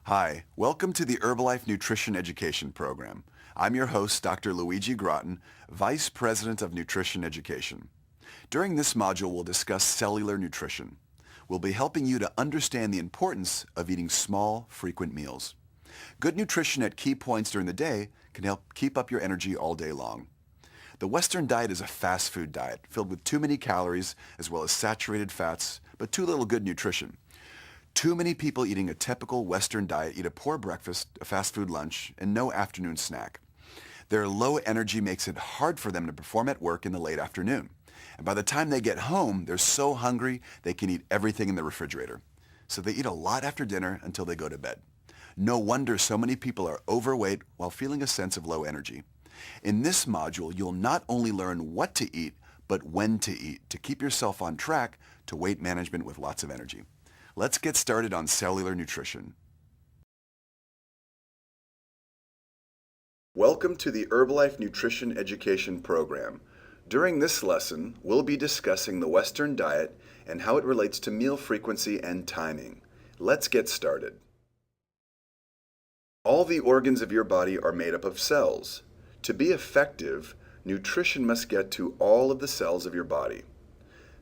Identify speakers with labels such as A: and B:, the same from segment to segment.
A: Hi, welcome to the Herbalife Nutrition Education Program. I'm your host, Dr. Luigi Groton, Vice President of Nutrition Education. During this module, we'll discuss cellular nutrition. We'll be helping you to understand the importance of eating small, frequent meals. Good nutrition at key points during the day can help keep up your energy all day long. The Western diet is a fast food diet filled with too many calories as well as saturated fats, but too little good nutrition. Too many people eating a typical Western diet eat a poor breakfast, a fast food lunch, and no afternoon snack. Their low energy makes it hard for them to perform at work in the late afternoon. And by the time they get home, they're so hungry they can eat everything in the refrigerator. So they eat a lot after dinner until they go to bed. No wonder so many people are overweight while feeling a sense of low energy. In this module, you'll not only learn what to eat, but when to eat to keep yourself on track to weight management with lots of energy. Let's get started on cellular nutrition. Welcome to the Herbalife Nutrition Education Program. During this lesson, we'll be discussing the Western diet and how it relates to meal frequency and timing. Let's get started. All the organs of your body are made up of cells. To be effective, nutrition must get to all of the cells of your body.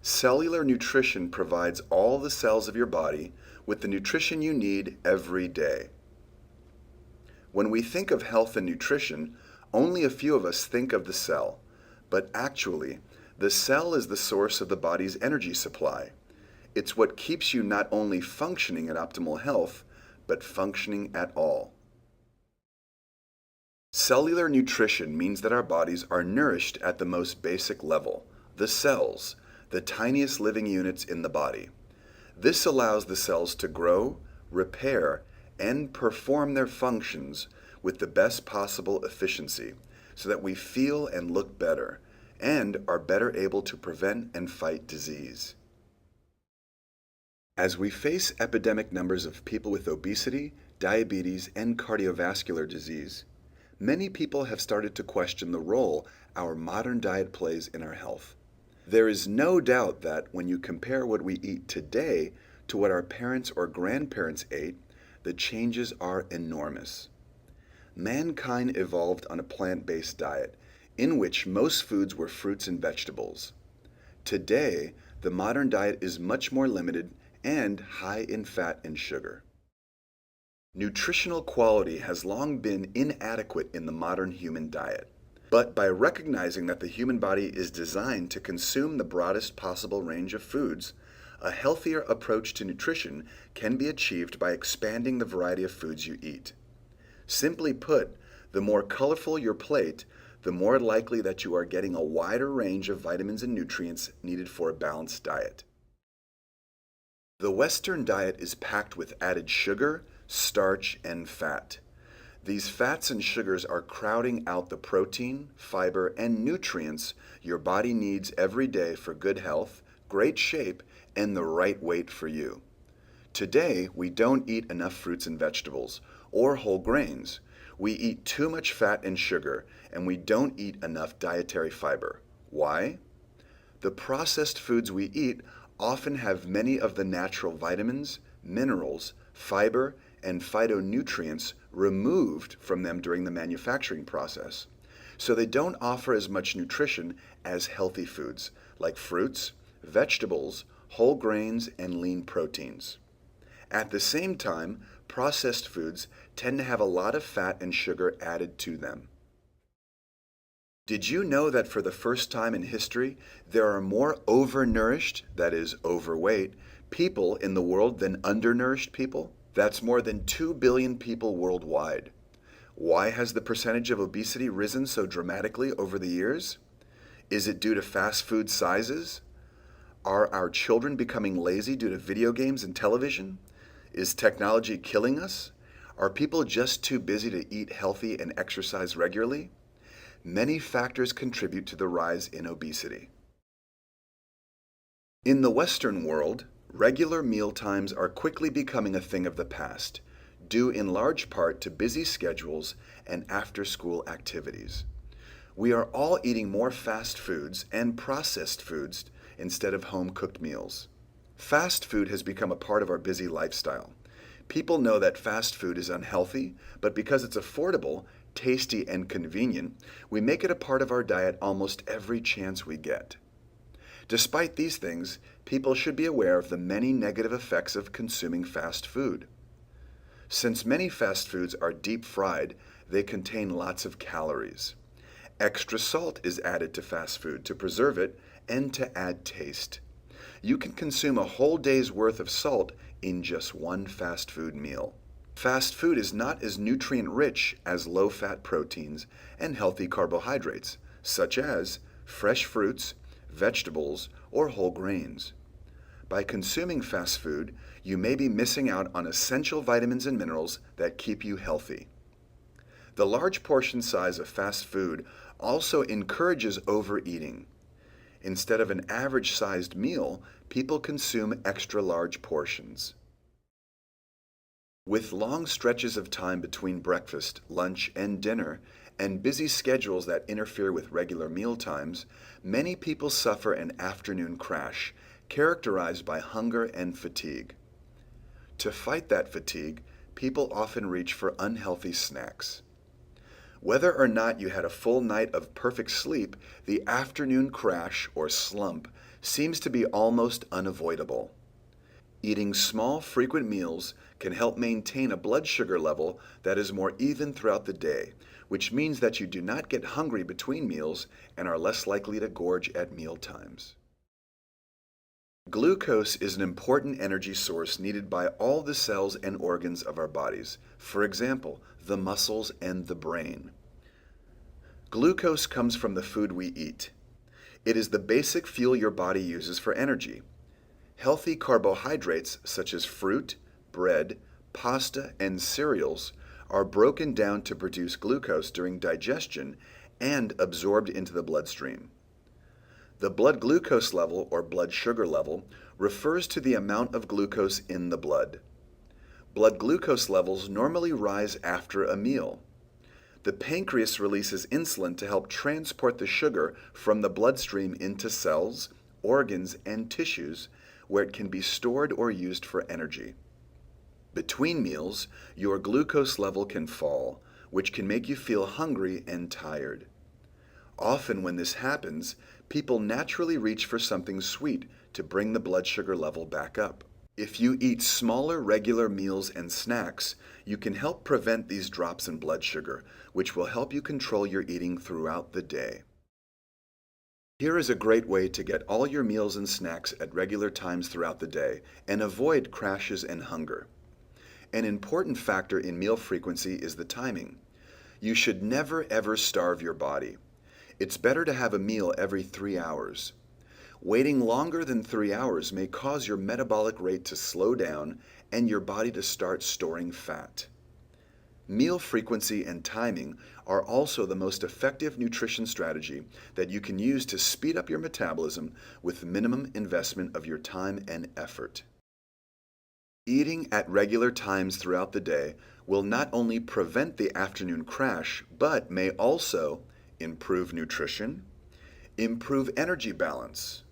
A: Cellular nutrition provides all the cells of your body with the nutrition you need every day. When we think of health and nutrition, only a few of us think of the cell, but actually, the cell is the source of the body's energy supply. It's what keeps you not only functioning at optimal health, but functioning at all. Cellular nutrition means that our bodies are nourished at the most basic level, the cells, the tiniest living units in the body. This allows the cells to grow, repair, and perform their functions with the best possible efficiency so that we feel and look better and are better able to prevent and fight disease. As we face epidemic numbers of people with obesity, diabetes, and cardiovascular disease, many people have started to question the role our modern diet plays in our health. There is no doubt that when you compare what we eat today to what our parents or grandparents ate, the changes are enormous. Mankind evolved on a plant-based diet in which most foods were fruits and vegetables. Today, the modern diet is much more limited and high in fat and sugar. Nutritional quality has long been inadequate in the modern human diet. But by recognizing that the human body is designed to consume the broadest possible range of foods, a healthier approach to nutrition can be achieved by expanding the variety of foods you eat. Simply put, the more colorful your plate, the more likely that you are getting a wider range of vitamins and nutrients needed for a balanced diet. The Western diet is packed with added sugar, starch, and fat. These fats and sugars are crowding out the protein, fiber, and nutrients your body needs every day for good health, great shape, and the right weight for you. Today, we don't eat enough fruits and vegetables or whole grains. We eat too much fat and sugar, and we don't eat enough dietary fiber. Why? The processed foods we eat often have many of the natural vitamins, minerals, fiber, and phytonutrients removed from them during the manufacturing process. So they don't offer as much nutrition as healthy foods like fruits, vegetables, whole grains, and lean proteins. At the same time, processed foods tend to have a lot of fat and sugar added to them. Did you know that for the first time in history, there are more overnourished, that is, overweight, people in the world than undernourished people? That's more than 2 billion people worldwide. Why has the percentage of obesity risen so dramatically over the years? Is it due to fast food sizes? Are our children becoming lazy due to video games and television? Is technology killing us? Are people just too busy to eat healthy and exercise regularly? Many factors contribute to the rise in obesity. In the Western world, regular meal times are quickly becoming a thing of the past, due in large part to busy schedules and after-school activities. We are all eating more fast foods and processed foods instead of home-cooked meals. Fast food has become a part of our busy lifestyle. People know that fast food is unhealthy, but because it's affordable, tasty, and convenient, we make it a part of our diet almost every chance we get. Despite these things, people should be aware of the many negative effects of consuming fast food. Since many fast foods are deep fried, they contain lots of calories. Extra salt is added to fast food to preserve it and to add taste. You can consume a whole day's worth of salt in just one fast food meal. Fast food is not as nutrient-rich as low-fat proteins and healthy carbohydrates, such as fresh fruits, vegetables, or whole grains. By consuming fast food, you may be missing out on essential vitamins and minerals that keep you healthy. The large portion size of fast food also encourages overeating. Instead of an average-sized meal, people consume extra-large portions. With long stretches of time between breakfast, lunch, and dinner, and busy schedules that interfere with regular meal times, many people suffer an afternoon crash, characterized by hunger and fatigue. To fight that fatigue, people often reach for unhealthy snacks. Whether or not you had a full night of perfect sleep, the afternoon crash or slump seems to be almost unavoidable. Eating small, frequent meals can help maintain a blood sugar level that is more even throughout the day, which means that you do not get hungry between meals and are less likely to gorge at meal times. Glucose is an important energy source needed by all the cells and organs of our bodies, for example, the muscles and the brain. Glucose comes from the food we eat. It is the basic fuel your body uses for energy. Healthy carbohydrates such as fruit, bread, pasta, and cereals are broken down to produce glucose during digestion and absorbed into the bloodstream. The blood glucose level, or blood sugar level, refers to the amount of glucose in the blood. Blood glucose levels normally rise after a meal. The pancreas releases insulin to help transport the sugar from the bloodstream into cells, organs, and tissues, where it can be stored or used for energy. Between meals, your glucose level can fall, which can make you feel hungry and tired. Often when this happens, people naturally reach for something sweet to bring the blood sugar level back up. If you eat smaller regular meals and snacks, you can help prevent these drops in blood sugar, which will help you control your eating throughout the day. Here is a great way to get all your meals and snacks at regular times throughout the day and avoid crashes and hunger. An important factor in meal frequency is the timing. You should never ever starve your body. It's better to have a meal every 3 hours. Waiting longer than 3 hours may cause your metabolic rate to slow down and your body to start storing fat. Meal frequency and timing are also the most effective nutrition strategy that you can use to speed up your metabolism with minimum investment of your time and effort. Eating at regular times throughout the day will not only prevent the afternoon crash, but may also improve nutrition, improve energy balance,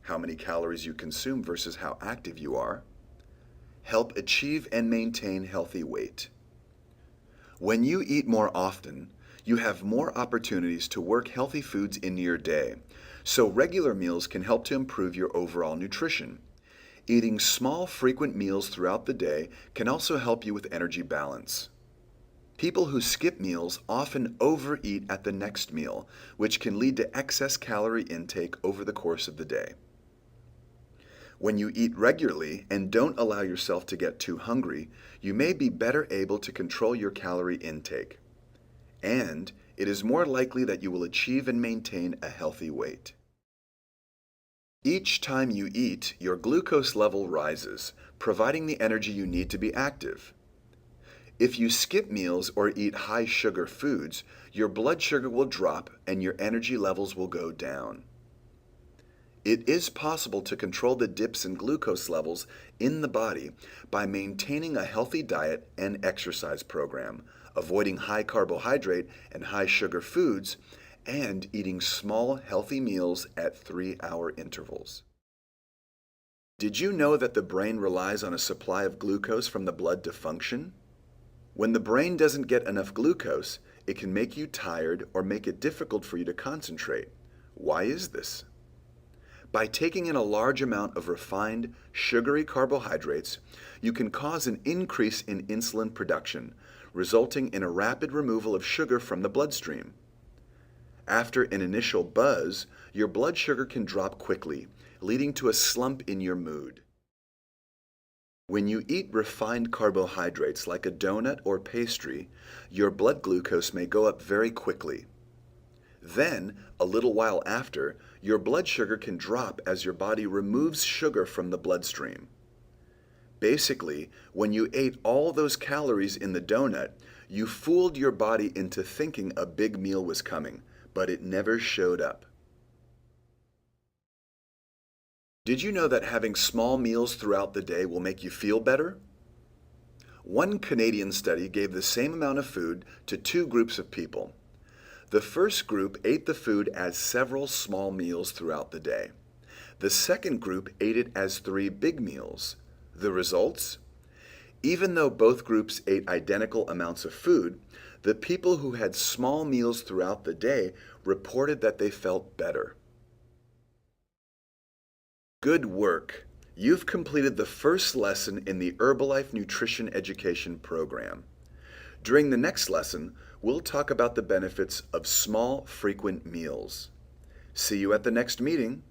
A: how many calories you consume versus how active you are, help achieve and maintain healthy weight. When you eat more often, you have more opportunities to work healthy foods into your day, so regular meals can help to improve your overall nutrition. Eating small, frequent meals throughout the day can also help you with energy balance. People who skip meals often overeat at the next meal, which can lead to excess calorie intake over the course of the day. When you eat regularly and don't allow yourself to get too hungry, you may be better able to control your calorie intake. And it is more likely that you will achieve and maintain a healthy weight. Each time you eat, your glucose level rises, providing the energy you need to be active. If you skip meals or eat high-sugar foods, your blood sugar will drop and your energy levels will go down. It is possible to control the dips in glucose levels in the body by maintaining a healthy diet and exercise program, avoiding high carbohydrate and high sugar foods, and eating small, healthy meals at 3-hour intervals. Did you know that the brain relies on a supply of glucose from the blood to function? When the brain doesn't get enough glucose, it can make you tired or make it difficult for you to concentrate. Why is this? By taking in a large amount of refined, sugary carbohydrates, you can cause an increase in insulin production, resulting in a rapid removal of sugar from the bloodstream. After an initial buzz, your blood sugar can drop quickly, leading to a slump in your mood. When you eat refined carbohydrates like a donut or pastry, your blood glucose may go up very quickly. Then, a little while after, your blood sugar can drop as your body removes sugar from the bloodstream. Basically, when you ate all those calories in the donut, you fooled your body into thinking a big meal was coming, but it never showed up. Did you know that having small meals throughout the day will make you feel better? One Canadian study gave the same amount of food to two groups of people. The first group ate the food as several small meals throughout the day. The second group ate it as 3 big meals. The results? Even though both groups ate identical amounts of food, the people who had small meals throughout the day reported that they felt better. Good work! You've completed the first lesson in the Herbalife Nutrition Education program. During the next lesson, we'll talk about the benefits of small, frequent meals. See you at the next meeting.